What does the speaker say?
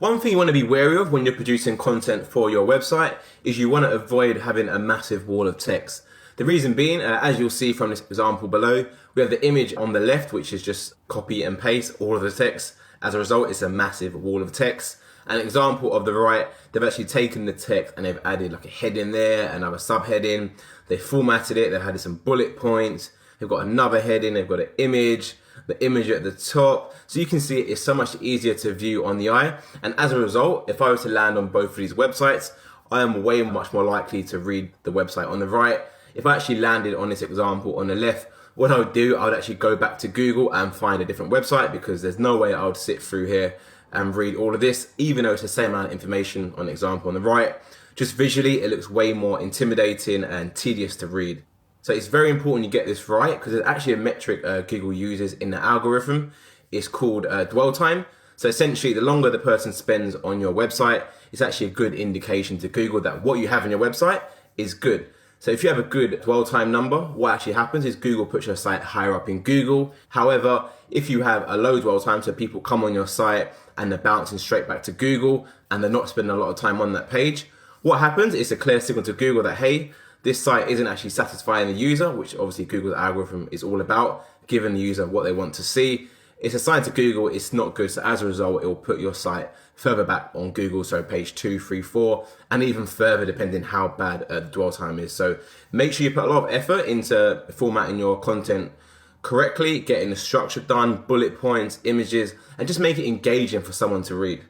One thing you want to be wary of when you're producing content for your website is you want to avoid having a massive wall of text. The reason being, as you'll see from this example below, we have the image on the left, which is just copy and paste all of the text. As a result, it's a massive wall of text. An example of the right, they've actually taken the text and they've added like a heading there, another subheading. They formatted it, they've added some bullet points. They've got another heading, they've got an image, the image at the top. So you can see it's so much easier to view on the eye. And as a result, if I was to land on both of these websites, I am way much more likely to read the website on the right. If I actually landed on this example on the left, what I would do, I would actually go back to Google and find a different website, because there's no way I would sit through here and read all of this, even though it's the same amount of information on the example on the right. Just visually, it looks way more intimidating and tedious to read. So it's very important you get this right, because there's actually a metric Google uses in the algorithm. It's called dwell time. So essentially, the longer the person spends on your website, it's actually a good indication to Google that what you have on your website is good. So if you have a good dwell time number, what actually happens is Google puts your site higher up in Google. However, if you have a low dwell time, so people come on your site and they're bouncing straight back to Google and they're not spending a lot of time on that page, what happens is a clear signal to Google that, hey, this site isn't actually satisfying the user, which obviously Google's algorithm is all about, giving the user what they want to see. It's a sign to Google it's not good, so as a result, it will put your site further back on Google, so page 2, 3, 4, and even further depending how bad the dwell time is. So make sure you put a lot of effort into formatting your content correctly, getting the structure done, bullet points, images, and just make it engaging for someone to read.